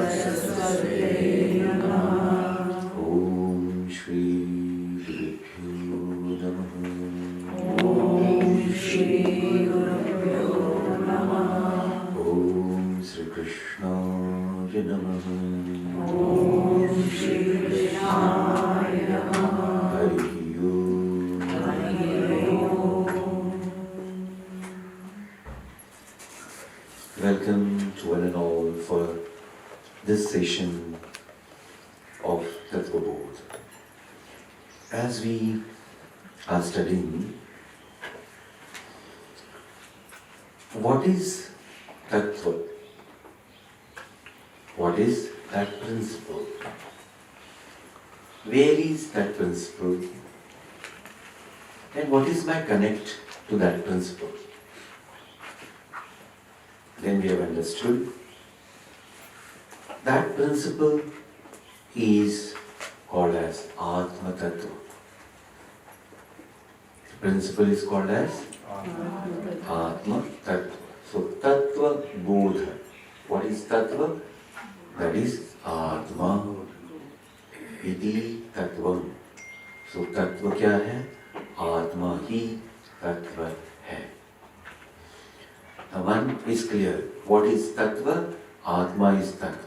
Saraswate Namaha. Om Shri Gurubhyo Namaha. Om Shri Gurubhyo Namaha. Om Shri Krishnaya Namaha. Om Shri Krishnaya Namaha. Hari Om. Hari Om. Welcome to one and all for this session of Tattva Bodha. As we are studying, what is Tattva? What is that principle? Where is that principle? And what is my connect to that principle? Then we have understood that principle is called as Atma Tattva. The principle is called as Atma Tattva. So Tattva Bodha. What is Tattva? That is Atma. Iti Tattvam. So Tattva kya hai? Atma hi Tattva hai. Now one is clear. What is Tattva? Atma is Tattva.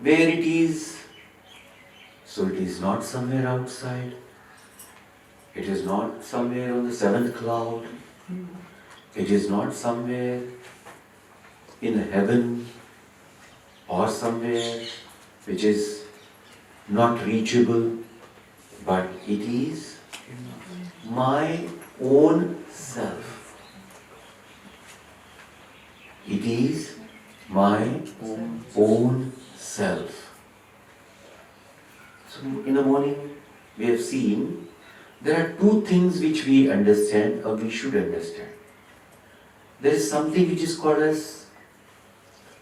Where it is? So it is not somewhere outside. It is not somewhere on the seventh cloud. It is not somewhere in heaven or somewhere which is not reachable, but it is my own self. It is my own self. So in the morning we have seen there are two things which we understand or we should understand. There is something which is called as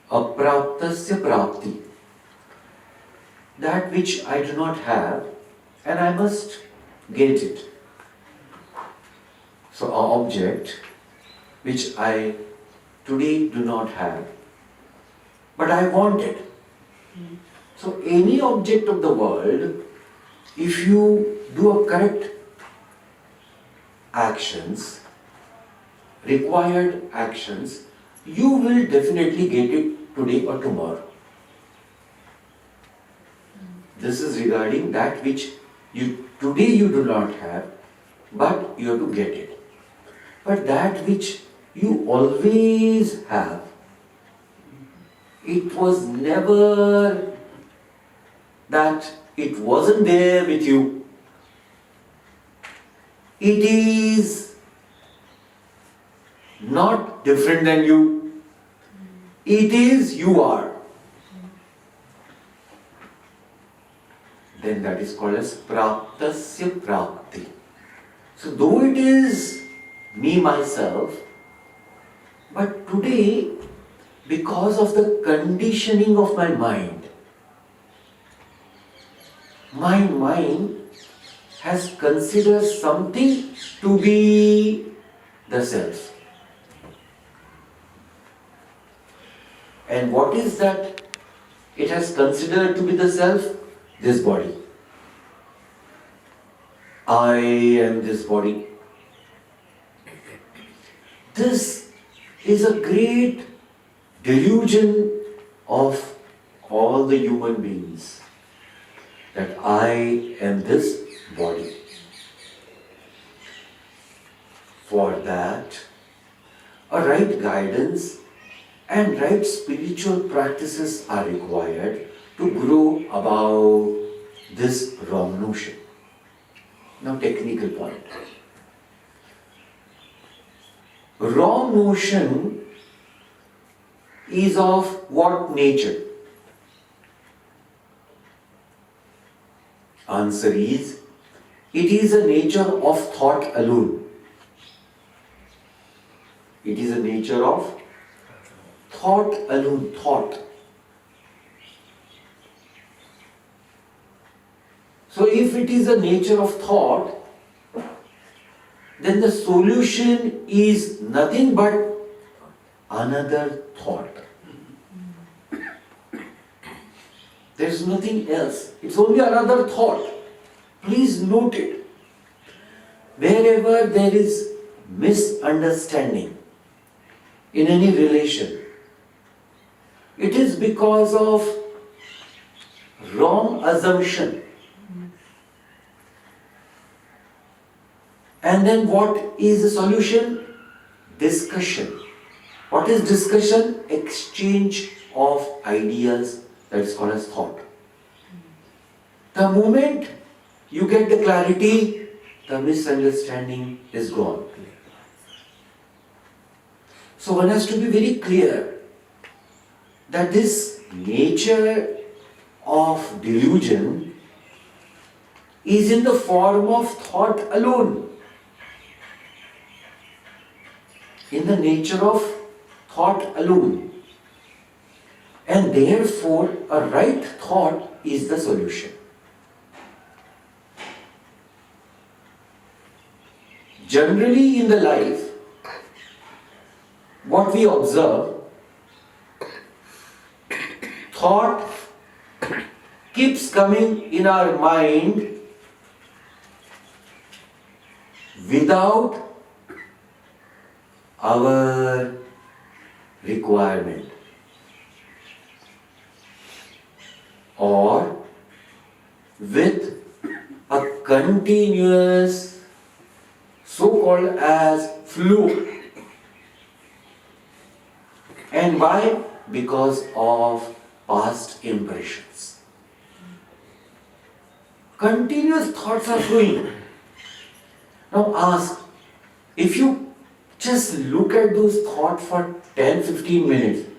apraptasya prapti. That which I do not have and I must get it. So an object which I today do not have, but I want it. So any object of the world, if you do a correct actions, required actions, you will definitely get it today or tomorrow. This is regarding that which today you do not have, but you have to get it. But that which you always have, it was never that it wasn't there with you. It is not different than you. It is you are. Then that is called as praptasya prapti. So though it is me, myself, but today, because of the conditioning of my mind has considered something to be the self. And what is that it has considered to be the self? This body. I am this body. This is a great delusion of all the human beings, that I am this body. For that, a right guidance and right spiritual practices are required to grow above this wrong notion. Now, technical point. Wrong notion is of what nature? Answer is, it is a nature of thought alone. It is a nature of thought alone, thought. So if it is a nature of thought, then the solution is nothing but another thought. There is nothing else. It's only another thought. Please note it. Wherever there is misunderstanding in any relation, it is because of wrong assumption. And then what is the solution? Discussion. What is discussion? Exchange of ideas. That is called as thought. The moment you get the clarity, the misunderstanding is gone. So one has to be very clear that this nature of delusion is in the form of thought alone. In the nature of thought alone. And therefore, a right thought is the solution. Generally in the life, what we observe, thought keeps coming in our mind without our requirement, or with a continuous so-called as flow. And why? Because of past impressions. Continuous thoughts are flowing. Now ask, if you just look at those thoughts for 10-15 minutes,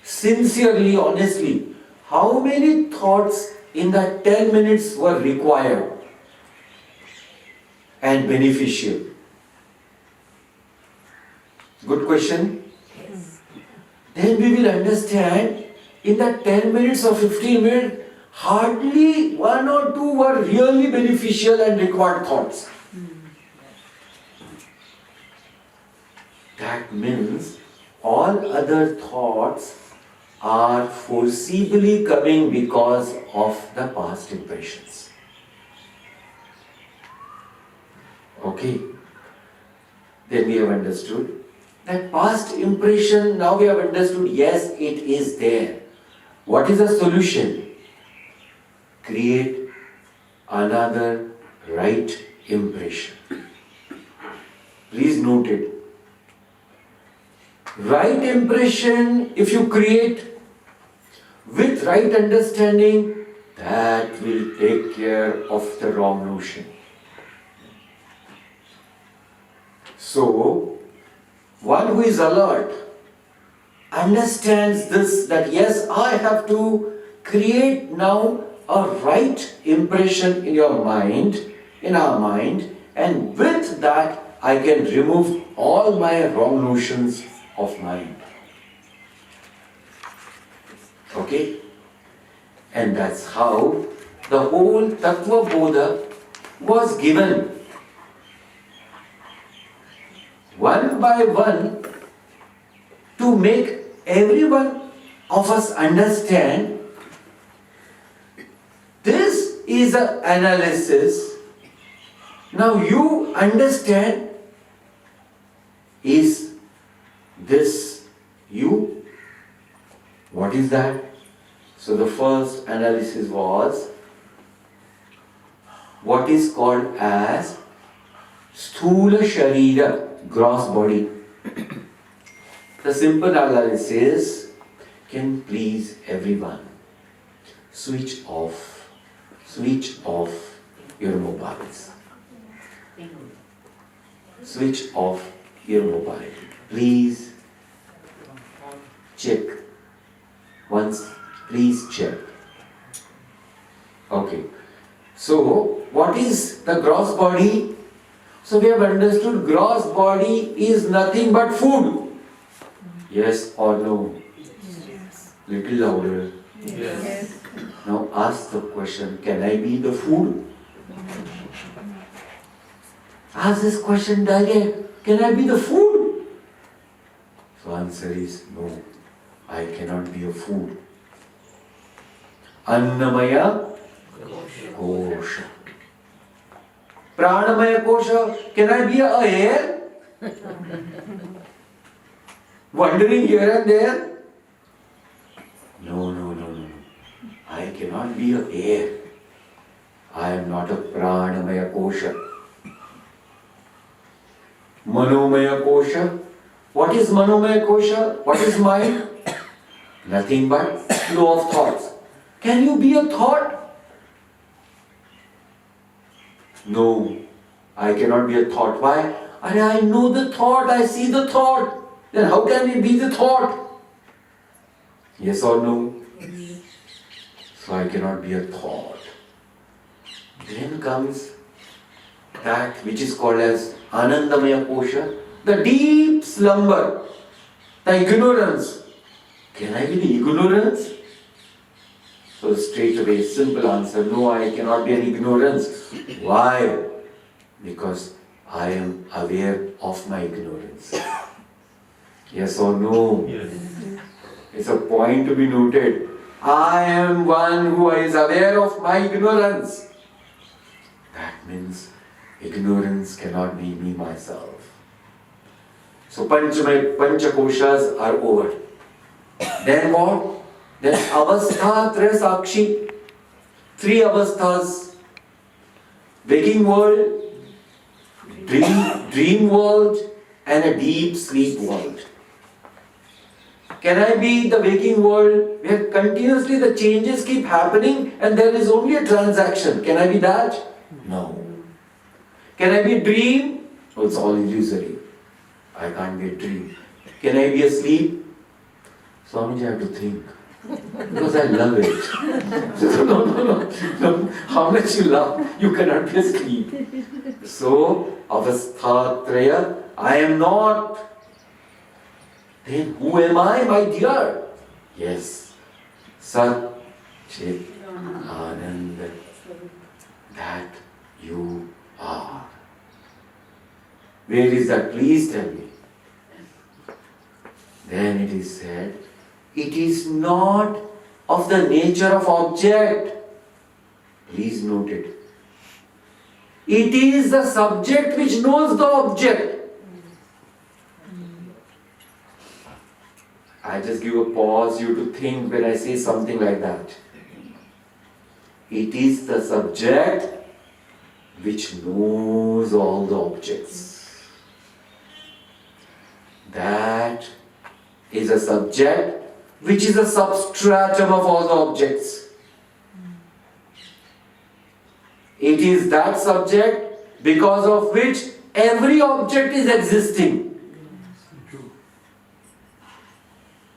sincerely, honestly, how many thoughts in that 10 minutes were required and beneficial? Good question. Then we will understand in that 10 minutes or 15 minutes, hardly one or two were really beneficial and required thoughts. That means all other thoughts are foreseeably coming because of the past impressions. Okay. Then we have understood that past impression, now we have understood, yes, it is there. What is the solution? Create another right impression. Please note it. Right impression, if you create with right understanding, that will take care of the wrong notion. So, one who is alert understands this, that yes, I have to create now a right impression in your mind, in our mind, and with that I can remove all my wrong notions of mind. Okay? And that's how the whole Tattva Bodha was given. One by one, to make every one of us understand, this is an analysis. Now you understand, is this you? What is that? So the first analysis was what is called as Sthula Sharira, gross body. The simple analysis can please everyone. Switch off your mobiles. Switch off your mobile. Please check. Once, please check. Okay. So, what is the gross body? So, we have understood gross body is nothing but food. Yes or no? Yes. Little louder. Yes. Now ask the question, can I be the food? Ask this question direct, can I be the food? So answer is no, I cannot be a food. Annamaya Kosha. Pranamaya Kosha. Can I be a air? Wandering here and there? No. I cannot be a air. I am not a Pranamaya Kosha. Manomaya Kosha. What is Manomaya Kosha? What is mind? Nothing but flow of thoughts. Can you be a thought? No, I cannot be a thought. Why? I know the thought, I see the thought. Then how can it be the thought? Yes or no? So I cannot be a thought. Then comes that which is called as Anandamaya Kosha, the deep slumber, the ignorance. Can I be the ignorance? So straight away, simple answer, no, I cannot be an ignorance. Why? Because I am aware of my ignorance. Yes or no? Yes. It's a point to be noted. I am one who is aware of my ignorance. That means ignorance cannot be me myself. So Panchakoshas are over. Then what? Then Avastha Traya Sakshi. 3 avasthas. Waking world, dream world, and a deep sleep world. Can I be the waking world where continuously the changes keep happening and there is only a transaction? Can I be that? No. Can I be a dream? Oh, it's all illusory. I can't be a dream. Can I be asleep? Swamiji, I have to think. Because I love it. No. How much you love, you cannot be asleep. So, avasthatraya, I am not. Then who am I, my dear? Yes, Sat Chit Ananda. That you are. Where is that? Please tell me. Then it is said, it is not of the nature of object. Please note it. It is the subject which knows the object. I just give a pause you to think when I say something like that. It is the subject which knows all the objects. That is a subject which is a substratum of all the objects. It is that subject because of which every object is existing.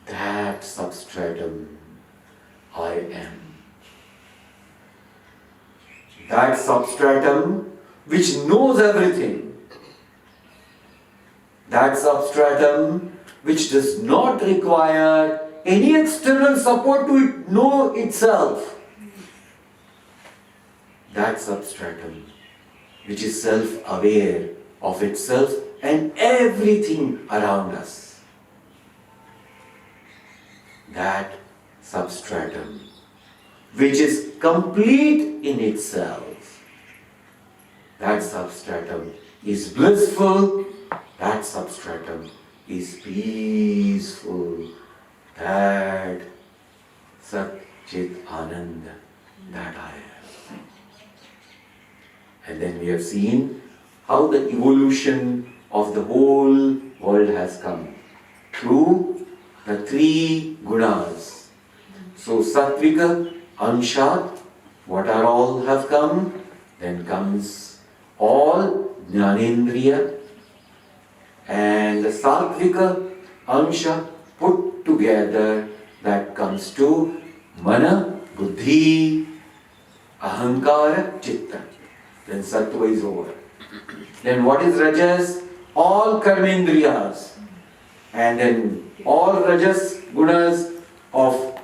That substratum I am. That substratum which knows everything. That substratum which does not require any external support to know itself. That substratum which is self-aware of itself and everything around us. That substratum which is complete in itself. That substratum is blissful. That substratum is peaceful. That Sat Chit Ananda, that I am. And then we have seen how the evolution of the whole world has come through the 3 gunas. So Sattvika, Anshat, what are all have come? Then comes all Jnanendriya, and the Sattvika, Ansha put together, that comes to Mana, Buddhi, Ahankara, Chitta. Then Sattva is over. Then what is Rajas? All Karmendriyas. And then all Rajas gunas of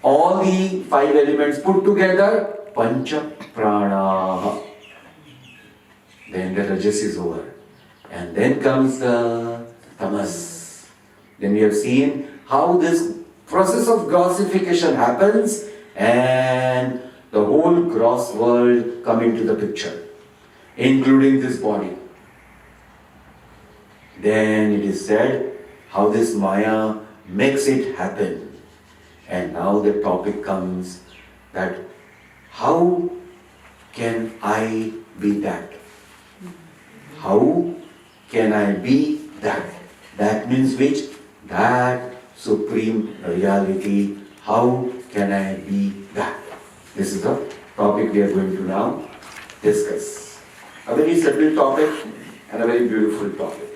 all the 5 elements put together, Pancha Prana. Then the Rajas is over. And then comes the Tamas. Then we have seen how this process of grossification happens and the whole gross world come into the picture, including this body. Then it is said how this Maya makes it happen. And now the topic comes that how can I be that? How can I be that? That means which? That supreme reality. How can I be that? This is the topic we are going to now discuss. A very simple topic and a very beautiful topic.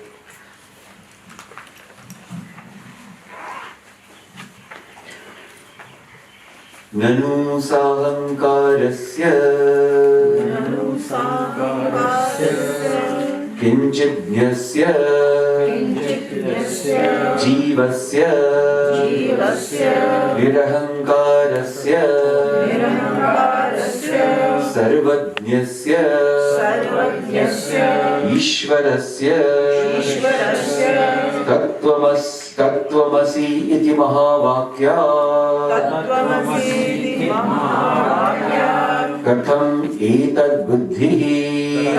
Nanu sahankarasya kinchidnyasya jivasya nirahankarasya sarvajnasya ishvarasya tattvamasi iti mahavakya katham etad buddhihi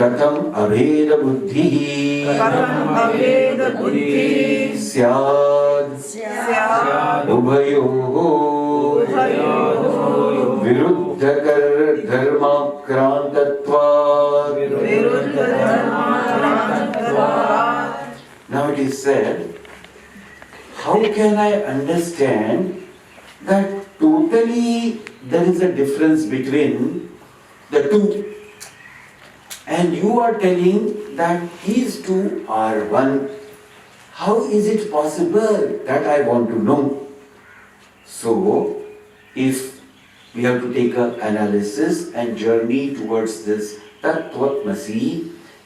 katham abheda buddhihi syad ubhayoho viruddhakar dharmakrantatvat. Now it is said, how can I understand that totally there is a difference between the two? And you are telling that these two are one. How is it possible? That I want to know. So, if we have to take an analysis and journey towards this Tattva,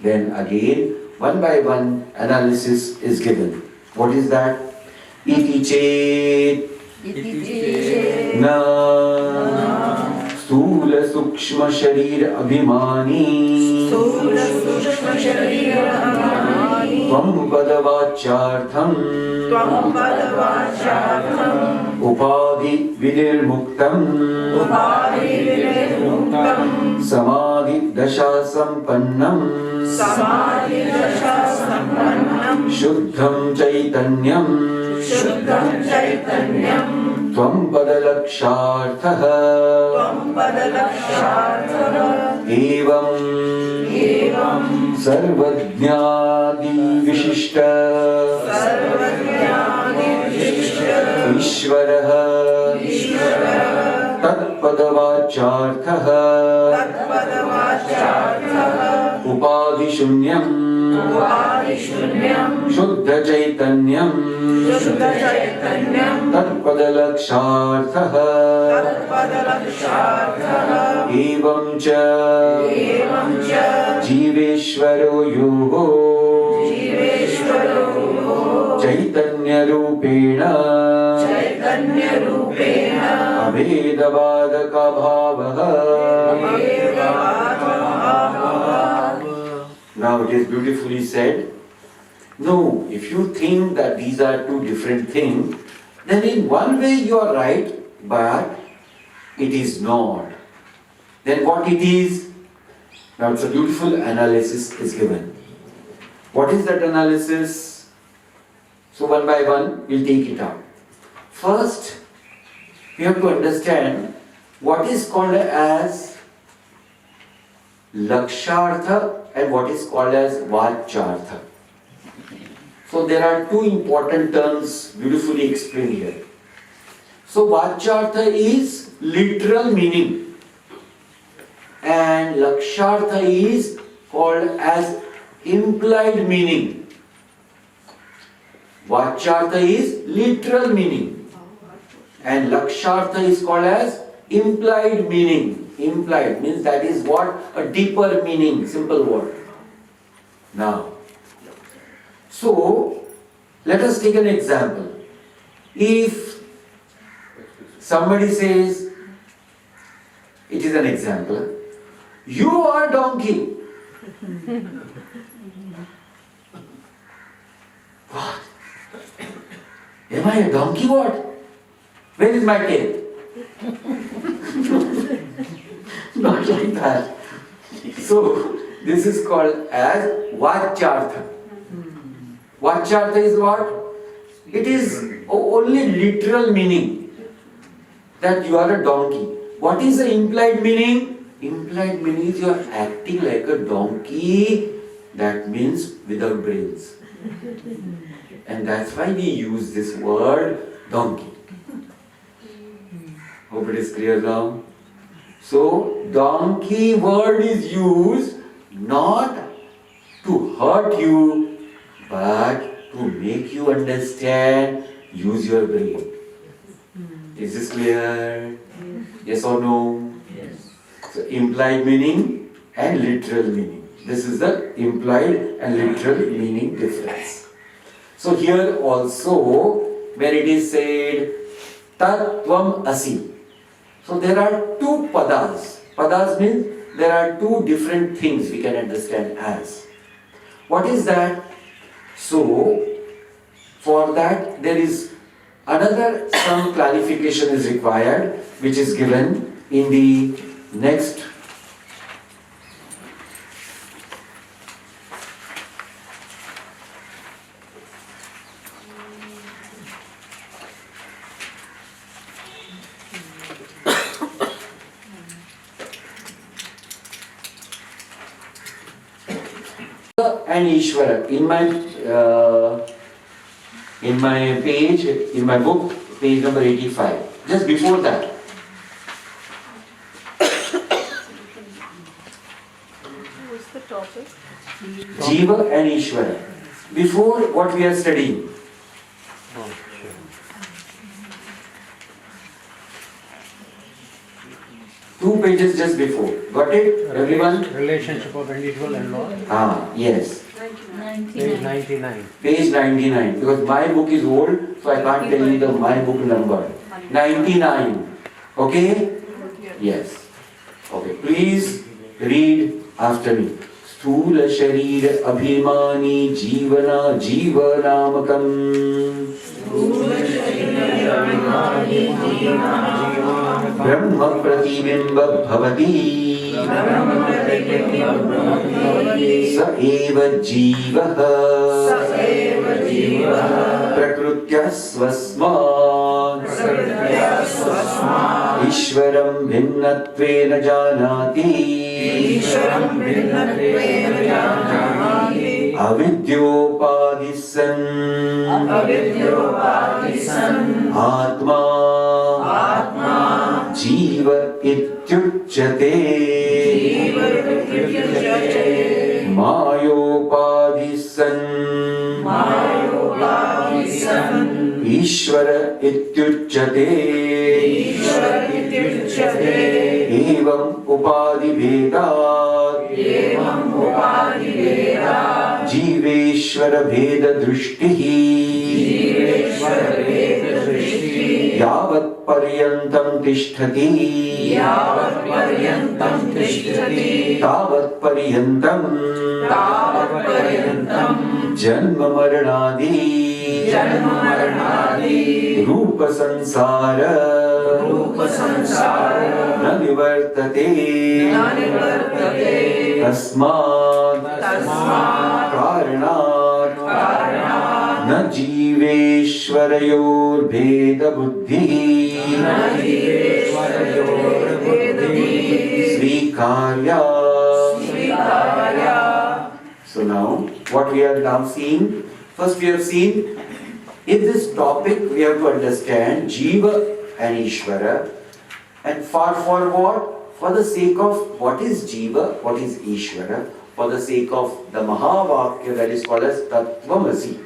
then again, one by one analysis is given. What is that? Iti chet na stula sukshma sharir abhimani tvam padavachartham upadhi vinirmuktam samadhi dasha sampannam Shuddham Chaitanyam Tvam Padalaksharthaha Evam Sarvajnadi Vishishta Ishvaraha Tatpadavacharthaha Upadhi Shunyam Shuddha Chaitanyam Tatpadalaksharthaha Evam cha Jiveshvaro yoho Chaitanya Rupena Abhedavadaka bhavaha. Now it is beautifully said. No, if you think that these are two different things, then in one way you are right, but it is not. Then what it is? Now it's a beautiful analysis is given. What is that analysis? So one by one we'll take it up. First, we have to understand what is called as Lakshartha and what is called as Vachartha. So there are two important terms beautifully explained here. So Vachartha is literal meaning and Lakshartha is called as implied meaning. Vachartha is literal meaning and Lakshartha is called as implied meaning. Implied means that is what? A deeper meaning, simple word. Now, so let us take an example. If somebody says, it is an example, you are donkey. What? Am I a donkey what? Where is my tail? Not like that. So, this is called as Vachyartha. Vachyartha is what? It is only literal meaning that you are a donkey. What is the implied meaning? Implied meaning is you are acting like a donkey. That means without brains. And that's why we use this word donkey. Hope it is clear now. So, donkey word is used not to hurt you, but to make you understand, use your brain. Is this clear? Yes or no? Yes. So, implied meaning and literal meaning. This is the implied and literal meaning difference. So, here also, when it is said, Tattvam Asi. So, there are two padas. Padas means there are two different things we can understand as. What is that? So, for that there is another some clarification is required, which is given in the next and Ishvara. In my page, in my book, page number 85. Just before that. What's the topic? Jiva and Ishvara. Before what we are studying. Two pages just before. Got it? Everyone? Relationship of individual and law. Yes. Page 99. Page 99. Because my book is old, so I can't tell you the my book number. 99. Okay? Yes. Okay. Please read after me. Sthula Sharir Abhimani Jivana Jivanamakam Brahma Pratibimba Bhavati Sa eva Jivaha Prakrutya Swasmat Ishvaram Bhinnattvena Janati Avidyopadhisan Atma Jiva Ityuchyate Mayopadhisan Ishvara Ityuchyate Evam Upadhi Vedat Jiveshvara Veda Drishtihi Yavat Paryantam Tishtati Tavat Paryantam Janma Maranadi Rupa Sansara Na Nivartate Tasmat Karanat Na Jiveshvarayor Bheda Buddhi Svikarya. So now, what we are now seeing, first we have seen, in this topic we have to understand Jiva and Ishvara, and for what? For the sake of what is Jiva, what is Ishvara, for the sake of the Mahavakya that is called as Tattvamasi.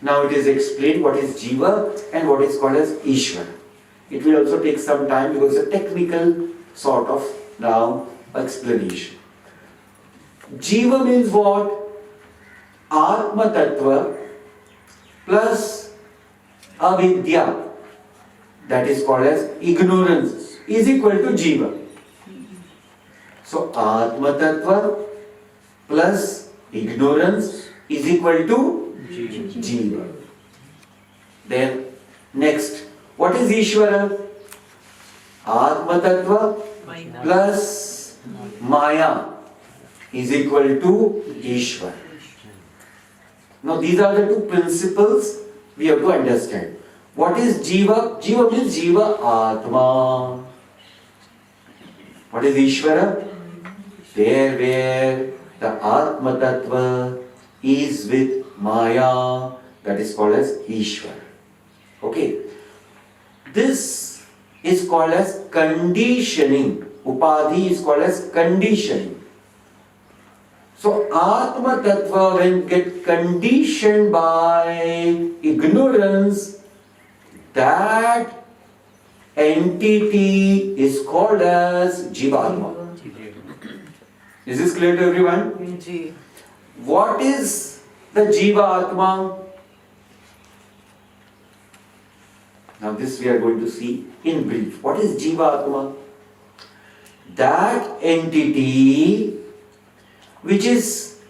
Now it is explained what is Jiva and what is called as Ishvara. It will also take some time because it's a technical sort of now explanation. Jiva means what? Atma Tattva plus Avidya, that is called as ignorance, is equal to Jiva. So Atma Tattva plus ignorance is equal to Jiva. Then next, what is Ishvara? Atma Tattva plus Maya is equal to Ishvara. Now these are the two principles we have to understand. What is Jiva? Jiva means Jiva Atma. What is Ishvara? There where the Atma Tattva is with Maya, that is called as Ishvara. Okay. This is called as conditioning. Upadhi is called as conditioning. So Atma Tattva, when get conditioned by ignorance, that entity is called as Jivatma. Is this clear to everyone? Ji. What is the Jiva Atma? Now this we are going to see in brief. What is Jiva Atma? That entity which is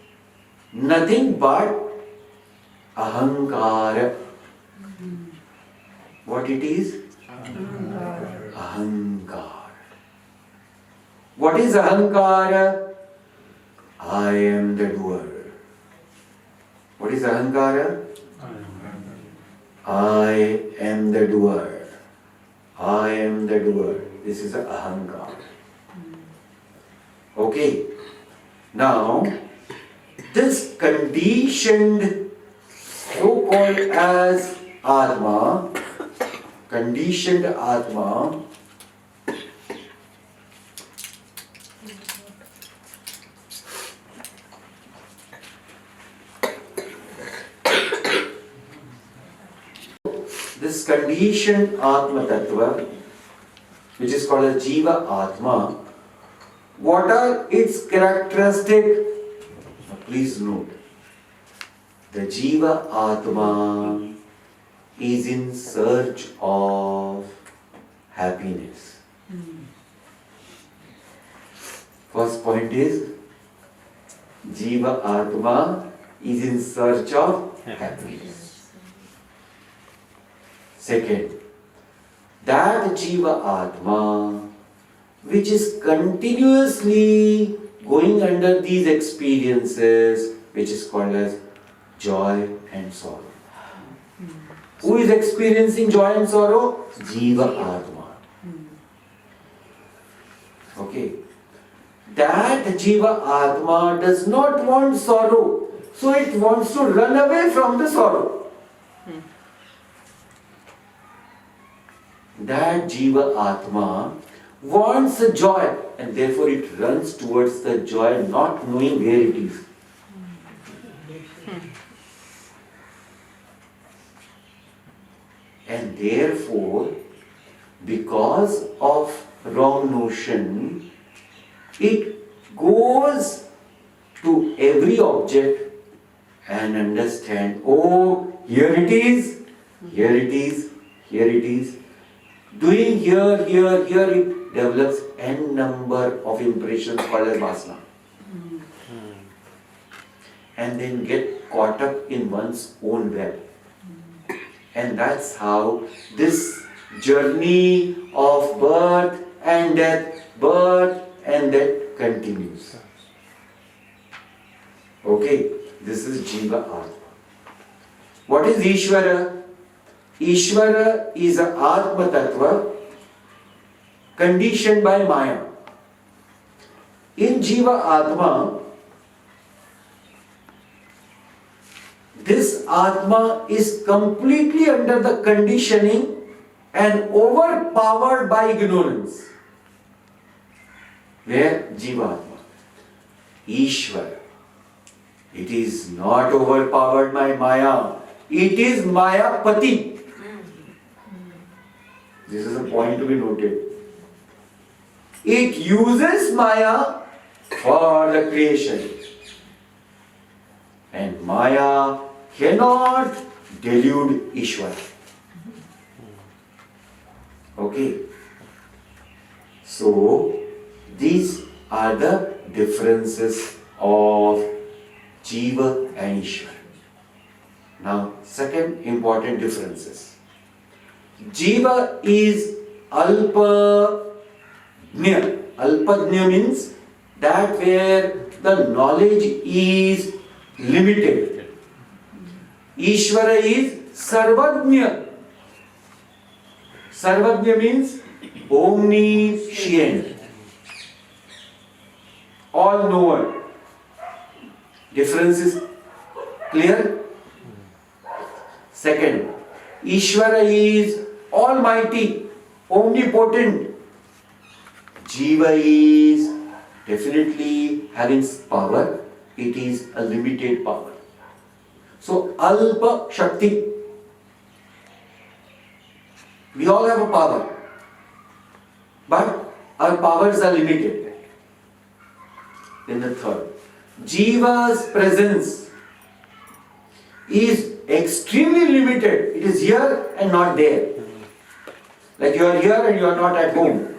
nothing but Ahankara. What it is? Ahankara. What is Ahankara? I am the doer. What is Ahankara? I am the doer. I am the doer. This is Ahankara. Okay. Now, this conditioned, so-called as Atma, conditioned Atma, this conditioned Atma Tattva, which is called as Jiva Atma, what are its characteristics? Please note, the Jiva Atma is in search of happiness. First point is, Jiva Atma is in search of happiness. Second, that Jiva Atma which is continuously going under these experiences, which is called as joy and sorrow. Who is experiencing joy and sorrow? Jiva Atma. Okay. That Jiva Atma does not want sorrow, so it wants to run away from the sorrow. That Jiva Atma wants the joy, and therefore it runs towards the joy, not knowing where it is. And therefore, because of wrong notion, it goes to every object and understand, oh, here it is, here it is, here it is. Doing here, it develops n number of impressions called as vasana. And then get caught up in one's own web. And that's how this journey of birth and death continues. Okay, this is Jiva Atma. What is Ishvara? Ishvara is an Atma Tattva conditioned by Maya. In Jiva Atma, this Atma is completely under the conditioning and overpowered by ignorance. Where? Jiva Atma. Ishvara. It is not overpowered by Maya. It is Maya Pati. This is a point to be noted. It uses Maya for the creation. And Maya cannot delude Ishvara. Okay. So, these are the differences of Jiva and Ishvara. Now, second important differences. Jiva is alpajna. Alpajna means that where the knowledge is limited. Ishvara is sarvajna. Sarvajna means omniscient, all knower. Difference is clear? Second, Ishvara is almighty, omnipotent. Jiva is definitely having power, it is a limited power. So, Alpa Shakti. We all have a power, but our powers are limited. Then the third, Jiva's presence is extremely limited. It is here and not there. Like you are here and you are not at home.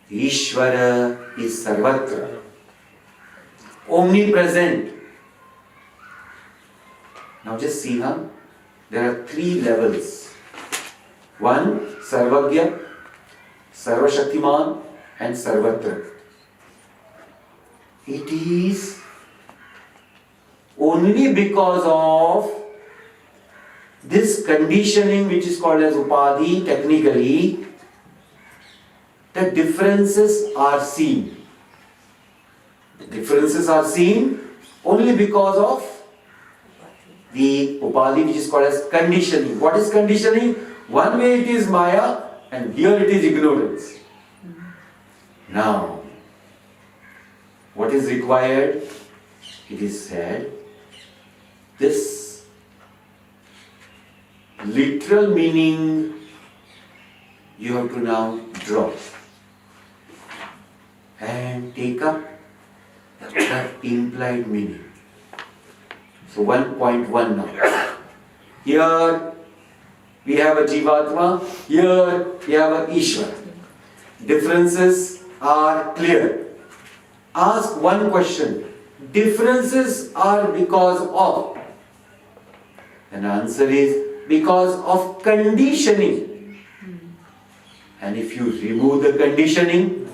Ishvara is sarvatra, omnipresent. Now just see how there are three levels. One, Sarvagya, Sarvashaktiman and Sarvatra. It is only because of this conditioning which is called as Upadhi technically, the differences are seen. The differences are seen only because of the Upadhi which is called as conditioning. What is conditioning? One way it is Maya and here it is ignorance. Now, what is required? It is said, this literal meaning you have to now drop and take up the implied meaning. So 1.1 now. Here we have a Jivatma, here we have a Ishvara. Differences are clear. Ask one question. Differences are because of? And the answer is because of conditioning. And if you remove the conditioning,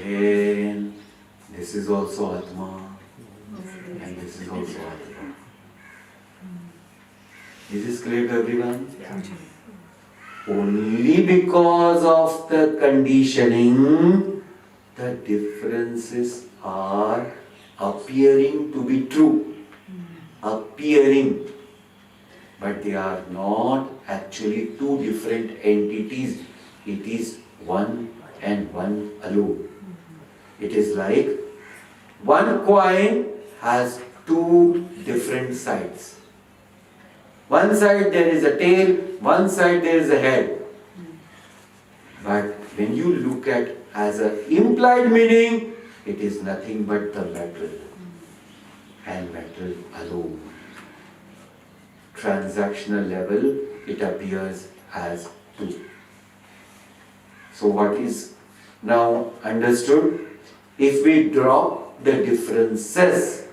then this is also Atma and this is also Atma. Is this clear to everyone? Only because of the conditioning, the differences are appearing to be true. Appearing. But they are not actually two different entities. It is one and one alone. It is like one coin has two different sides. One side there is a tail, one side there is a head. But when you look at as an implied meaning, it is nothing but the metal and metal alone. Transactional level, it appears as two. So what is now understood? If we drop the differences,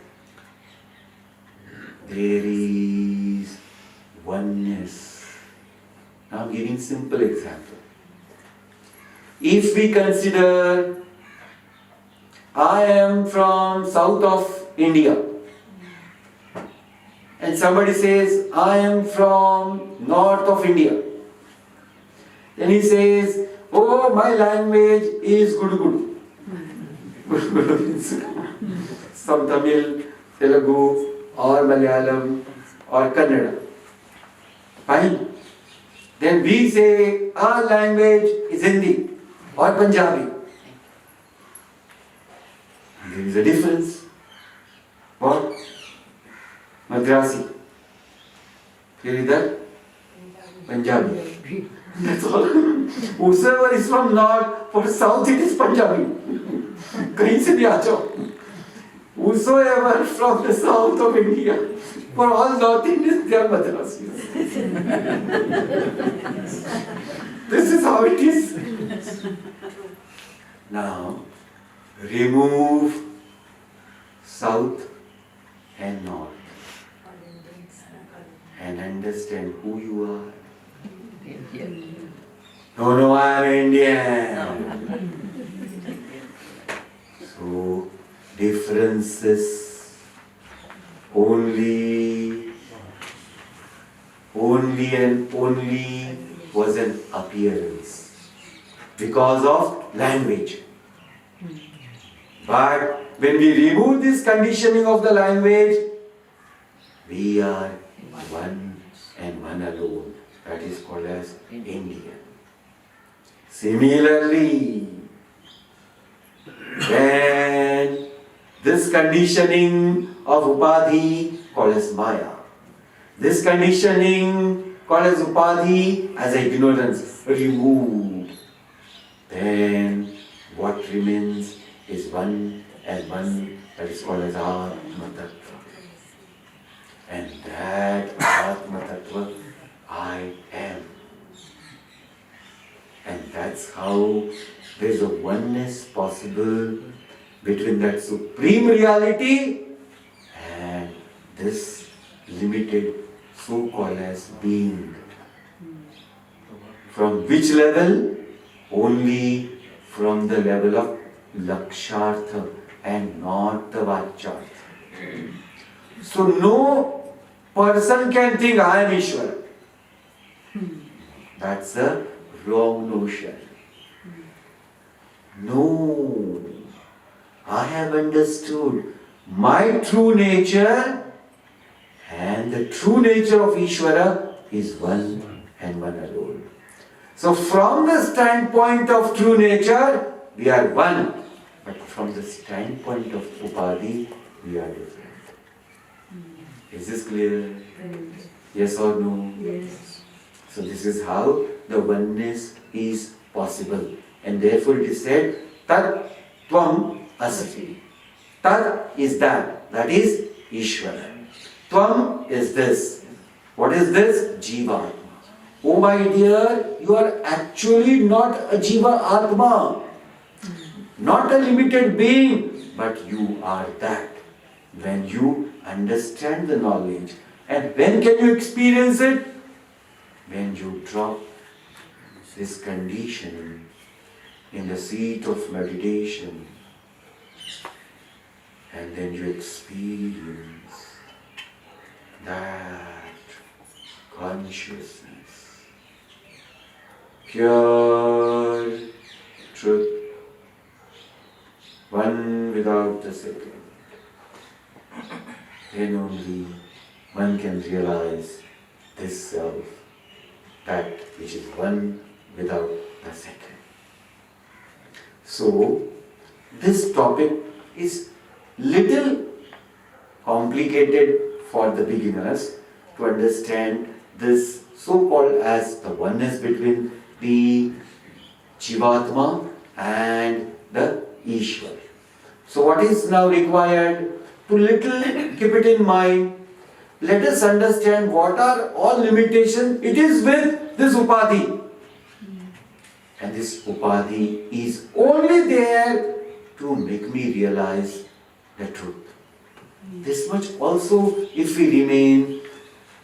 there is oneness. Now giving simple example. If we consider I am from south of India and somebody says I am from north of India, then he says, oh, my language is Gudu. Some Tamil, Telugu or Malayalam or Kannada. Fine. Then we say our language is Hindi or Punjabi. There is a difference. What? Madrasi. Here is that? Punjabi. That's all. Whosoever is from north, for south it is Punjabi. कहीं से भी आ जाओ. Whosoever from the south of India, for all North Indians, they are Madrasis. This is how it is. Now, remove south and north, and understand who you are. No, I am Indian. So, differences only and only was an appearance because of language. But when we remove this conditioning of the language, we are one and one alone. That is called as Indian. Similarly, when this conditioning of upadhi called as Maya, this conditioning called as upadhi as ignorance removed, then what remains is one and one, that is called as Atma Tattva. And that Atma Tattva, I am. And that's how there is a oneness possible between that supreme reality and this limited so-called as being. From which level? Only from the level of lakshartha and not the vachartha. So no person can think I am Ishvara. That's a wrong notion. No, I have understood my true nature and the true nature of Ishvara is one and one alone. So from the standpoint of true nature, we are one. But from the standpoint of upadhi, we are different. Is this clear? Yes or no? Yes. So this is how the oneness is possible. And therefore it is said, Tat Tvam Asati. Tat is that. That is Ishvara. Tvam is this. What is this? Jiva. Oh my dear, you are actually not a Jiva Atma. Not a limited being, but you are that. When you understand the knowledge. And when can you experience it? When you drop this conditioning in the seat of meditation, and then you experience that consciousness, pure truth, one without the second. Then only one can realize this self, that which is one without the second. So, this topic is little complicated for the beginners to understand this so-called as the oneness between the Jivatma and the Ishwar. So what is now required? To little keep it in mind. Let us understand what are all limitations. It is with this upadhi. And this upadhi is only there to make me realize the truth. This much also, if we remain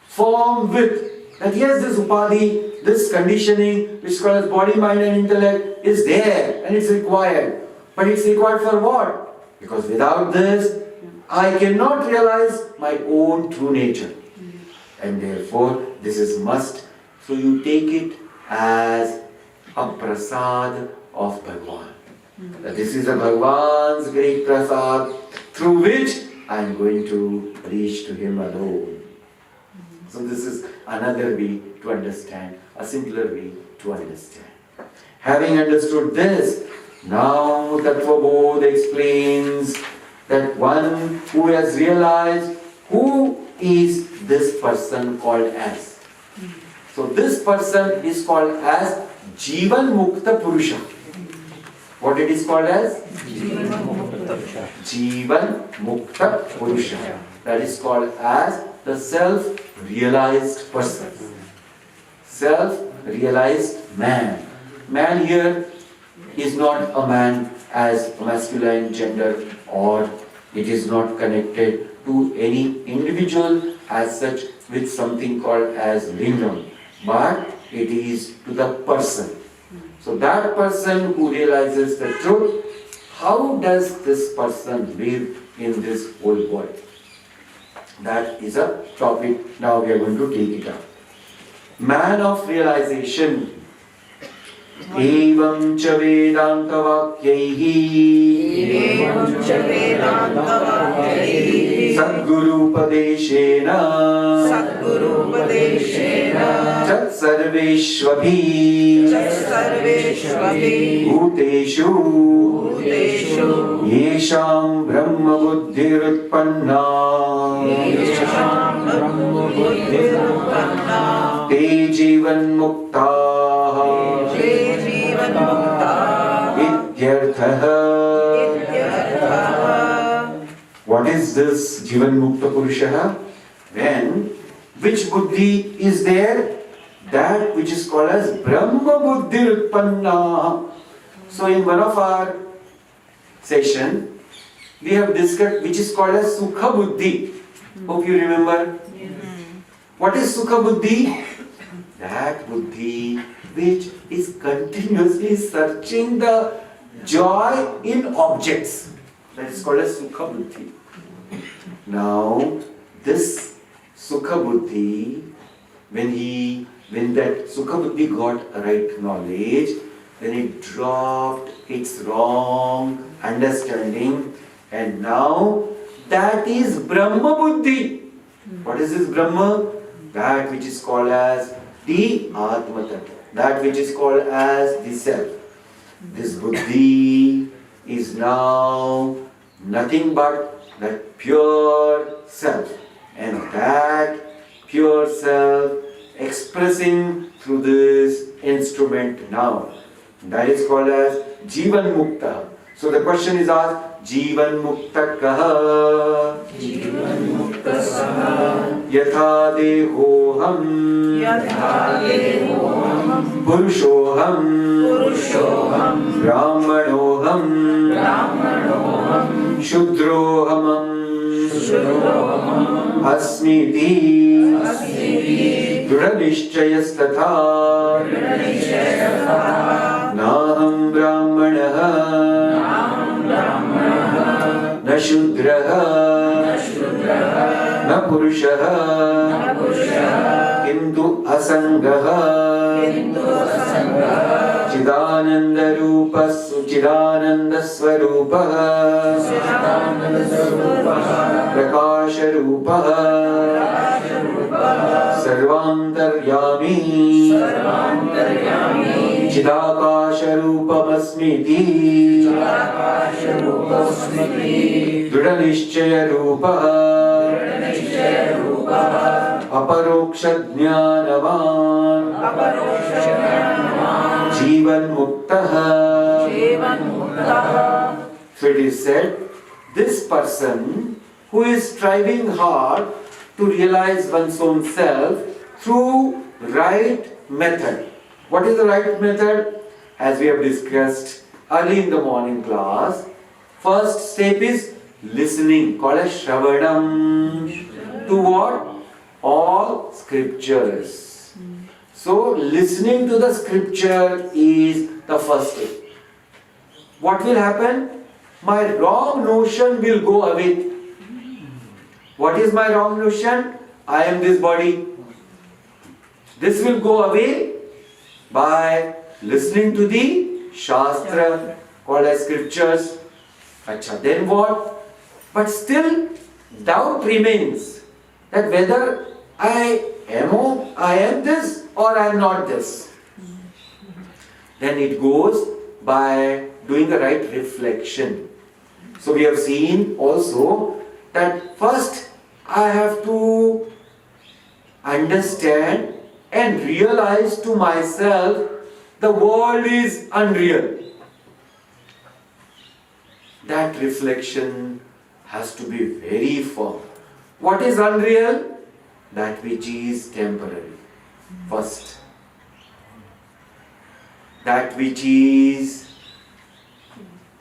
firm with that, yes, this upadhi, this conditioning, which is called as body, mind and intellect, is there and it's required. But it's required for what? Because without this, I cannot realize my own true nature. And therefore, this is must. So you take it as a prasad of Bhagwan. That this is a Bhagwan's great prasad through which I am going to reach to Him alone. So this is another way to understand, a simpler way to understand. Having understood this, now Tattva Bodha explains that one who has realized who is this person called as. So this person is called as Jivan Mukta Purusha. What it is called as? Jivan Mukta Purusha. That is called as the self-realized person. Self-realized man. Man here is not a man as a masculine gender or It is not connected to any individual as such with something called as lingam, but it is to the person. So that person who realizes the truth, how does this person live in this whole world? That is a topic now we are going to take it up. Man of realization. Evam cha vedanta vakyaihi Sadguru padeshena Tat sarveshvabhi Bhuteshu Yesham brahma buddhirutpanna Te jivan muktaha Ityarthaha. What is this Jivan Mukta Purusha? When which buddhi is there? That which is called as Brahma Buddhi Utpanna. So in one of our session, we have discussed which is called as Sukha Buddhi. Hope you remember. What is Sukha Buddhi? That buddhi which is continuously searching the joy in objects. That is called as Sukha Buddhi. Now, this Sukha Buddhi, when that Sukha Buddhi got right knowledge, then it dropped its wrong understanding, and now that is Brahma Buddhi. What is this Brahma? That which is called as the Atma Tattva, that which is called as the Self. This Buddhi is now nothing but that pure Self, and that pure Self expressing through this instrument now. That is called as Jivan Mukta. So the question is asked, Jivan Mukta Kaha? Jivan Mukta Saha Yatha Dehoham Purushoham Brahmanoham Shudrohamam Asmiti Dృఢనిశ్చయస్తథా Naham Brahmanah Na Shudraha Na Purushaha Kintu Asangaha Chidananda Rupas Chidananda Swarupaha Prakasha Rupaha Sarvantaryami Chidakasha Rupamasmiti Dృఢనిశ్చయ Rupaha Aparoksha Jnanavan Jivan Muktaha. So it is said, this person who is striving hard to realize one's own self through right method. What is the right method? As we have discussed early in the morning class, first step is listening, called as Shravanam. To what? All scriptures. So listening to the scripture is the first step. What will happen? My wrong notion will go away. What is my wrong notion? I am this body. This will go away by listening to the Shastra, called as scriptures. Acha, then what? But still doubt remains that whether I am this or I am not this. Then it goes by doing the right reflection. So we have seen also that first I have to understand and realize to myself the world is unreal. That reflection has to be very firm. What is unreal? That which is temporary. First. That which is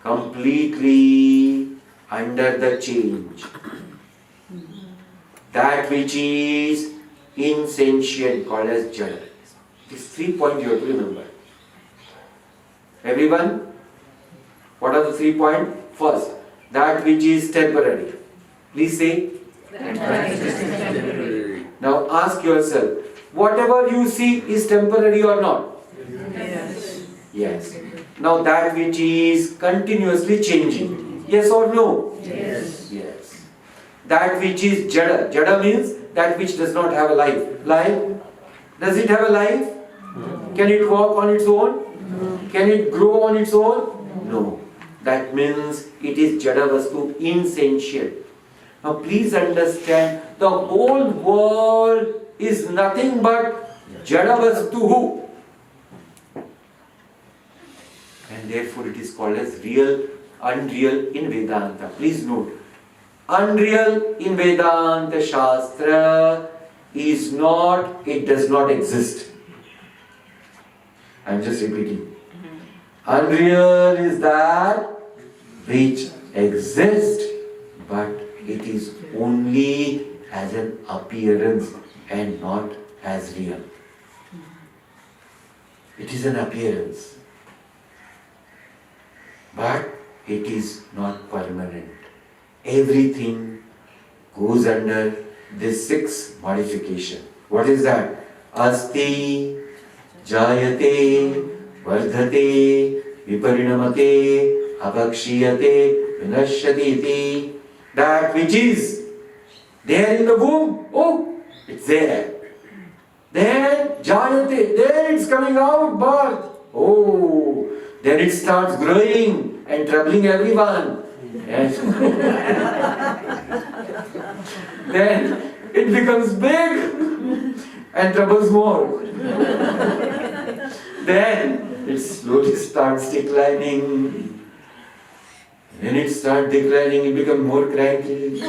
completely under the change. That which is insentient called as Jada. These 3 points you have to remember. Everyone? What are the 3 points? First, that which is temporary. Please say. Now ask yourself, whatever you see is temporary or not? Yes. Yes. Now that which is continuously changing. Yes or no? Yes. Yes. That which is Jada. Jada means that which does not have a life. Life? Does it have a life? Can it walk on its own? Can it grow on its own? No. That means it is Jada Vastu, insentient. Now please understand, the whole world is nothing but Jada Vastu. And therefore it is called as real, unreal in Vedanta. Please note, unreal in Vedanta Shastra is not, it does not exist. I am just repeating. Unreal is that which exists, but it is only as an appearance and not as real. It is an appearance, but it is not permanent. Everything goes under this 6 modification. What is that? Asti, Jayate, Vardhate, Viparinamate, Apakshiyate, Vinashyati. That which is there in the womb, oh, it's there. Then Jayate, there it's coming out, birth. Oh, then it starts growing and troubling everyone. Yes. Then it becomes big and troubles more. Then it slowly starts declining. When it starts declining, it becomes more cranky.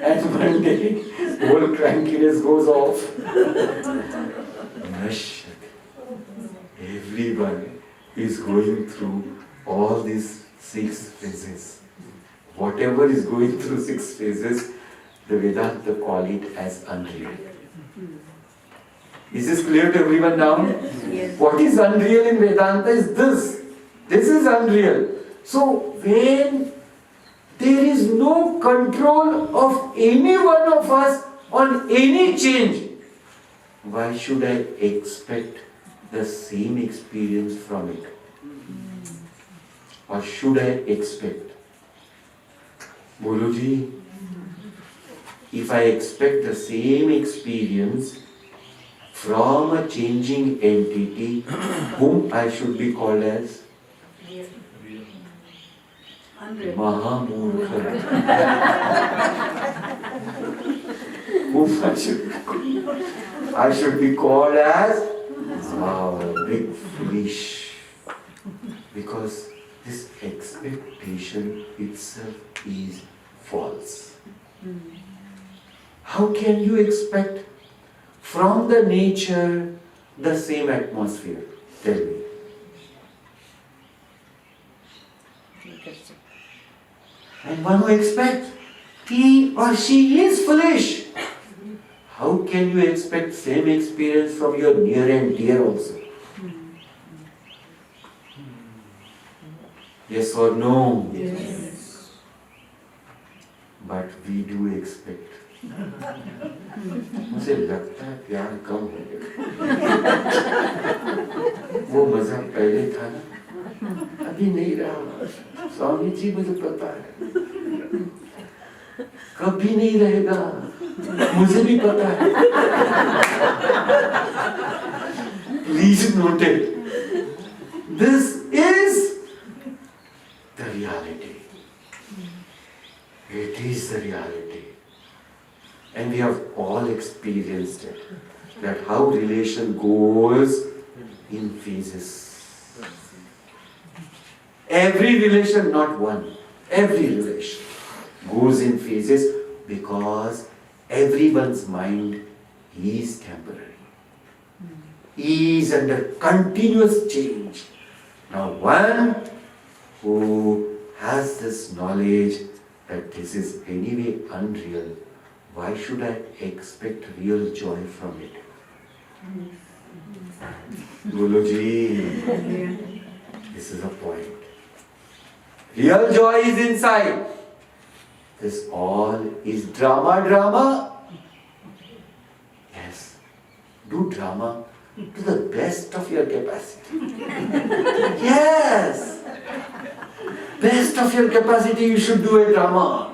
And one day, whole crankiness goes off. Everyone is going through all these 6 phases. Whatever is going through 6 phases, the Vedanta call it as unreal. Is this clear to everyone now? Yes. What is unreal in Vedanta is this. This is unreal. So when there is no control of any one of us on any change, why should I expect the same experience from it? Or should I expect? Boluji, if I expect the same experience from a changing entity, whom I should be called as? Mahamurkha. Whom I should be called as? Big foolish. Because this expectation itself is false. How can you expect from the nature the same atmosphere? Tell me. And one who expects, he or she is foolish. How can you expect same experience from your near and dear also? Yes or no? Yes. But we do expect. मुझे लगता है प्यार कम हो गया. वो मजा पहले था ना, अभी नहीं रहा. स्वामी जी मुझे पता है, कभी नहीं रहेगा. मुझे भी पता है. Please note it. This is the reality. It is the reality. And we have all experienced it. That how relation goes in phases. Every relation, not one. Every relation goes in phases because everyone's mind is temporary. He is under continuous change. Now one who has this knowledge that this is anyway unreal, why should I expect real joy from it? Guruji, this is a point. Real joy is inside. This all is drama. Yes, do drama to the best of your capacity. Yes, best of your capacity you should do a drama.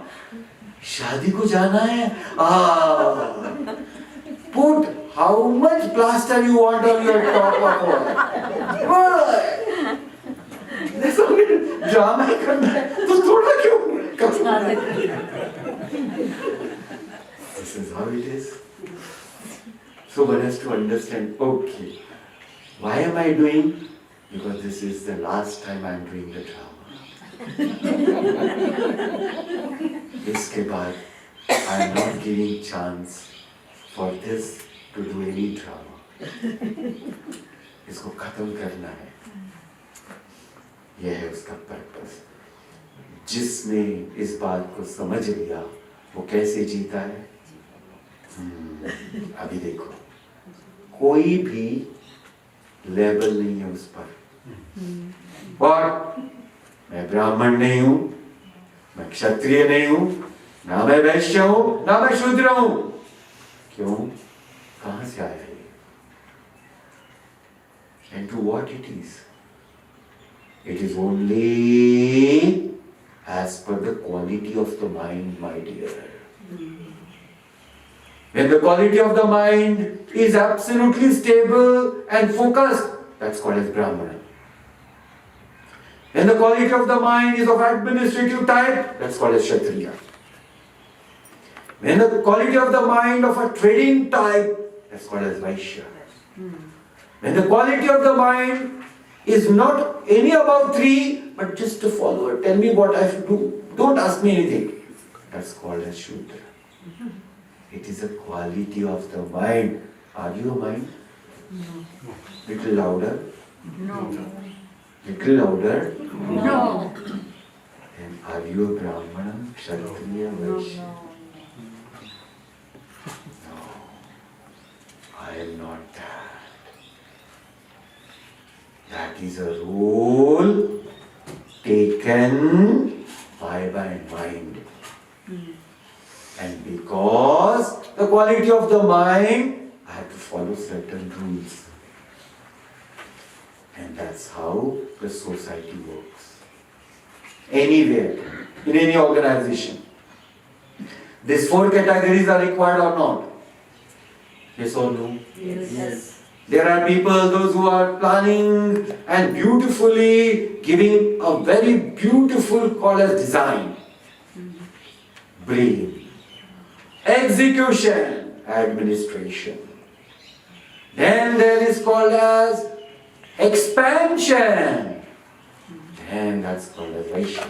शादी को जाना है, put how much plaster you want on your top of it. That's all it. Drama ही करना है, तो थोड़ा क्यों करना है? This is how it is. So one has to understand, okay, why am I doing? Because this is the last time I am doing the drama. इसके बाद I am not giving chance for this to do any drama. इसको खत्म करना है. यह है उसका purpose. जिसने इस बात को समझ लिया, वो कैसे जीता है? अभी देखो, कोई भी लेवल नहीं है उस पर. और मैं ब्राह्मण नहीं हूं, मैं क्षत्रिय नहीं हूं, ना मैं वैश्य हूं, ना मैं शूद्र हूं. क्यों? कहां से आया ये? And to what it is? It is only as per the quality of the mind, my dear. When the quality of the mind is absolutely stable and focused, that's called as Brahmana. When the quality of the mind is of administrative type, that's called as Kshatriya. When the quality of the mind of a trading type, that's called as Vaishya. When the quality of the mind is not any about three, but just a follower, tell me what I have to do, don't ask me anything, that's called as Shudra. It is a quality of the mind. Are you a mind? No. Little louder. No. Little louder. No. Then are you a Brahmana, Kshatriya, Vaishya? No. I am not that. That is a role taken by my mind. And because the quality of the mind, I have to follow certain rules. And that's how the society works. Anywhere, in any organization. These four categories are required or not? Yes or no? Yes. There are people, those who are planning and beautifully giving a very beautiful call as design. Brain. Execution, administration. Then there is called as expansion. Then that's called as Vaishya.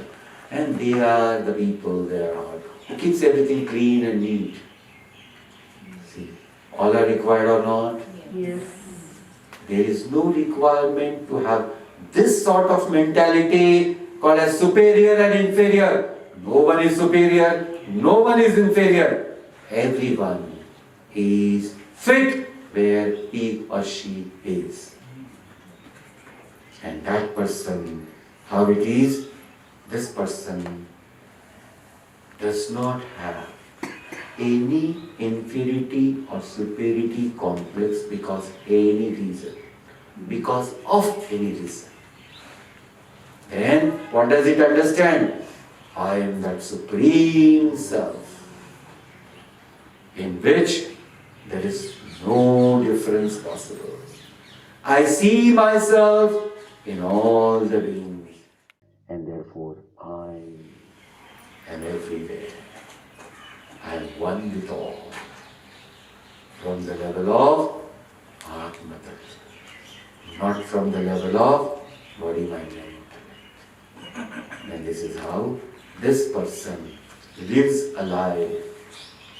And they are the people there who keeps everything clean and neat. See, all are required or not? Yes. There is no requirement to have this sort of mentality called as superior and inferior. No one is superior, no one is inferior. Everyone is fit where he or she is. And that person, how it is, this person does not have any inferiority or superiority complex because any reason, because of any reason. Then what does it understand? I am that supreme self, in which there is no difference possible. I see myself in all the beings, and therefore I am everywhere. I am one with all. From the level of Atma Tattva, not from the level of body, mind and intellect. And this is how this person lives a life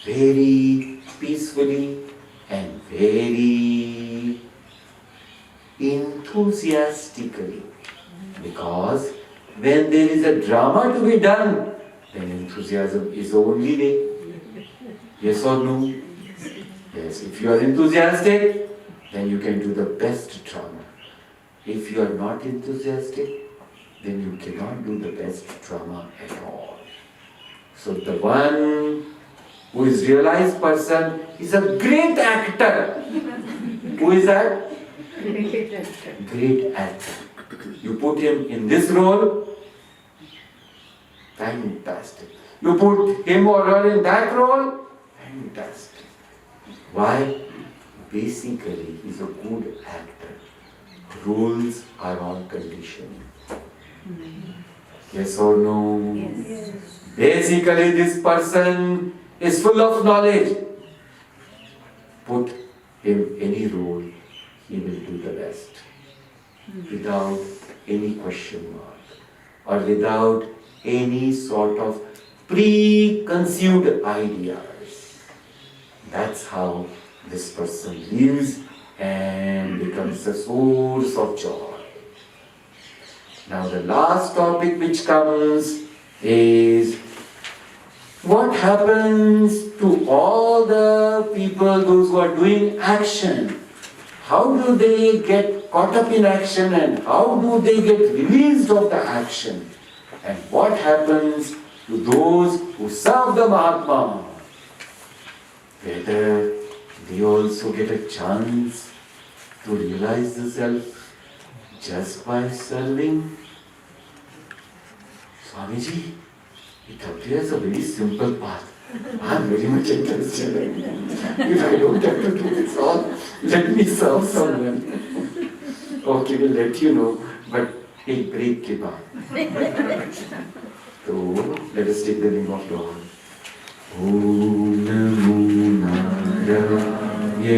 very peacefully and very enthusiastically, because when there is a drama to be done, then enthusiasm is the only way. Yes or no? Yes, if you are enthusiastic, then you can do the best drama. If you are not enthusiastic, then you cannot do the best drama at all. So the one who is realized person is a great actor. Who is that? Great actor. You put him in this role, fantastic. You put him or her in that role, fantastic. Why? Basically, he's a good actor. Rules are all conditioned. Yes or no? Yes. Basically, this person is full of knowledge. Put him any role, he will do the best. Without any question mark or without any sort of preconceived ideas. That's how this person lives and becomes a source of joy. Now the last topic which comes is what happens to all the people, those who are doing action? How do they get caught up in action and how do they get released of the action? And what happens to those who serve the Mahatma? Whether they also get a chance to realize the self just by serving? Swamiji, it appears a very simple path. I am very much interested in it. If I don't have to do this all, let me serve someone. Okay, we'll let you know, but एक break के बाद. So, let us take the name of Lord. Om Namo Narayanaaya.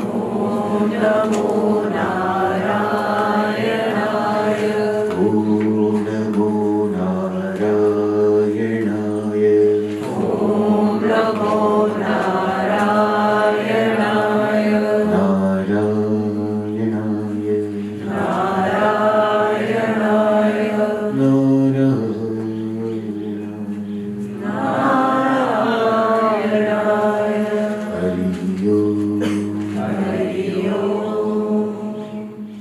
Om Namo